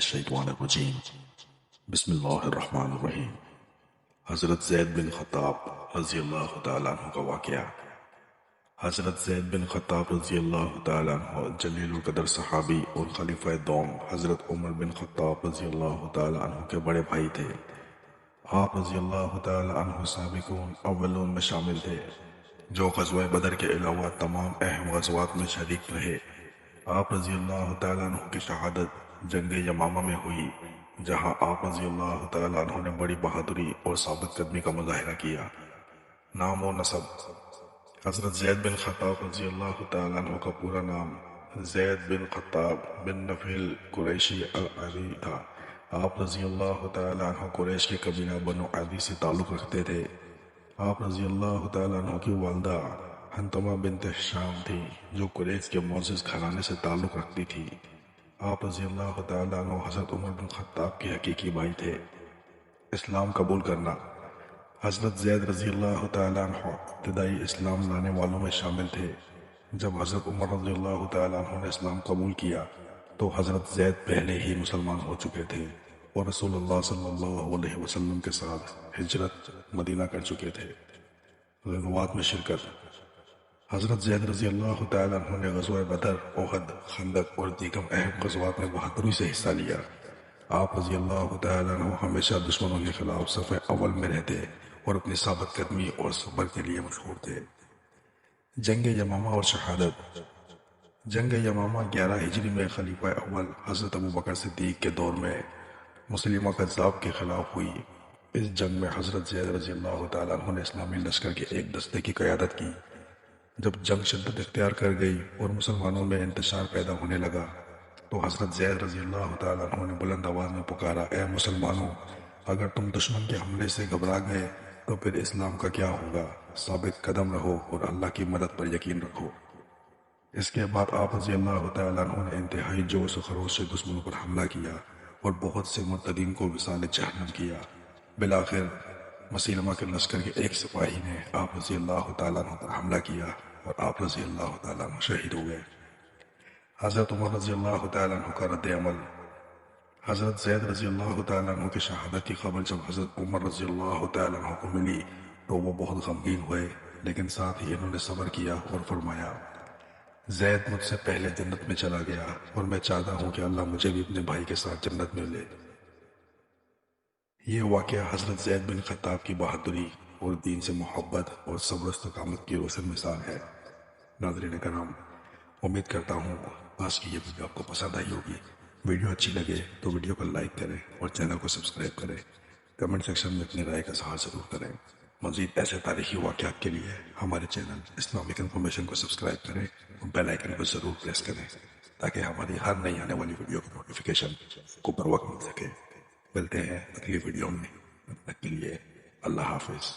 الشیطان الرجیم بسم اللہ الرحمن الرحیم۔ حضرت زید بن خطاب رضی اللہ تعالیٰ عنہ کا واقعہ۔ حضرت زید بن خطاب رضی اللہ تعالیٰ عنہ جلیل القدر صحابی اور خلیفہ دوم حضرت عمر بن خطاب رضی اللہ تعالیٰ عنہ کے بڑے بھائی تھے۔ آپ رضی اللہ تعالیٰ عنہ سابقون اولون میں شامل تھے، جو غزوہ بدر کے علاوہ تمام اہم غزوات میں شریک رہے۔ آپ رضی اللہ تعالیٰ عنہ کی شہادت جنگ یمامہ میں ہوئی، جہاں آپ رضی اللہ تعالیٰ عنہ نے بڑی بہادری اور ثابت قدمی کا مظاہرہ کیا۔ نام و نسب: حضرت زید بن خطاب رضی اللہ تعالیٰ عنہ کا پورا نام زید بن خطاب بن نفیل قریشی العدی تھا۔ آپ رضی اللہ تعالیٰ عنہ قریش کے قبیلہ بنو عدی سے تعلق رکھتے تھے۔ آپ رضی اللہ تعالیٰ عنہ کی والدہ حنتمہ بنت حشام تھی، جو قریش کے معزز گھرانے سے تعلق رکھتی تھی۔ آپ رضی اللہ تعالیٰ عنہ حضرت عمر بن خطاب کے حقیقی بھائی تھے۔ اسلام قبول کرنا: حضرت زید رضی اللہ تعالیٰ عنہ ابتدائی اسلام لانے والوں میں شامل تھے۔ جب حضرت عمر رضی اللہ تعالیٰ عنہ نے اسلام قبول کیا تو حضرت زید پہلے ہی مسلمان ہو چکے تھے اور رسول اللہ صلی اللہ علیہ وسلم کے ساتھ ہجرت مدینہ کر چکے تھے۔ غزوات میں شرکت: حضرت زید رضی اللہ تعالیٰ عنہ نے غزوہ بدر، احد، خندق اور دیگر اہم غزوات میں بہادری سے حصہ لیا۔ آپ رضی اللہ تعالیٰ عنہ ہمیشہ دشمنوں کے خلاف صف اول میں رہتے اور اپنی ثابت قدمی اور صبر کے لیے مشہور تھے۔ جنگ یمامہ اور شہادت: جنگ یمامہ 11 ہجری میں خلیفہ اول حضرت ابوبکر صدیق کے دور میں مسلمہ کذاب کے خلاف ہوئی۔ اس جنگ میں حضرت زید رضی اللہ تعالیٰ عنہ نے اسلامی لشکر کے ایک دستے کی قیادت کی۔ جب جنگ شدت اختیار کر گئی اور مسلمانوں میں انتشار پیدا ہونے لگا تو حضرت زید رضی اللہ تعالیٰ عنہ نے بلند آواز میں پکارا، اے مسلمانوں، اگر تم دشمن کے حملے سے گھبرا گئے تو پھر اسلام کا کیا ہوگا؟ ثابت قدم رہو اور اللہ کی مدد پر یقین رکھو۔ اس کے بعد آپ رضی اللہ تعالیٰ عنہ نے انتہائی جوش و خروش سے دشمنوں پر حملہ کیا اور بہت سے مرتدین کو وصال جہنم کیا۔ بالآخر مسلمہ کے لشکر کے ایک سپاہی نے آپ رضی اللہ تعالیٰ عنہ پر حملہ کیا اور آپ رضی اللہ تعالیٰ عنہ شہید ہو گئے۔ حضرت عمر رضی اللہ تعالیٰ عنہ کا رد عمل: حضرت زید رضی اللہ تعالیٰ عنہ کی شہادت کی خبر جب حضرت عمر رضی اللہ تعالیٰ عنہ کو ملی تو وہ بہت غمگین ہوئے، لیکن ساتھ ہی انہوں نے صبر کیا اور فرمایا، زید مجھ سے پہلے جنت میں چلا گیا اور میں چاہتا ہوں کہ اللہ مجھے بھی اپنے بھائی کے ساتھ جنت میں لے۔ یہ واقعہ حضرت زید بن خطاب کی بہادری اور دین سے محبت اور صبر و استقامت کی روشن مثال ہے۔ ناظرین کرام، امید کرتا ہوں آج کی یہ ویڈیو آپ کو پسند آئی ہوگی۔ ویڈیو اچھی لگے تو ویڈیو کو لائک کریں اور چینل کو سبسکرائب کریں۔ کمنٹ سیکشن میں اپنی رائے کا اظہار ضرور کریں۔ مزید ایسے تاریخی واقعات کے لیے ہمارے چینل اسلامک انفارمیشن کو سبسکرائب کریں اور بیل آئیکن کو ضرور پریس کریں تاکہ ہماری ہر نئی آنے والی ویڈیو کی نوٹیفیکیشن کو بر وقت مل سکے۔ ملتے ہیں اگلی ویڈیو میں، تب تک کے لیے اللہ حافظ۔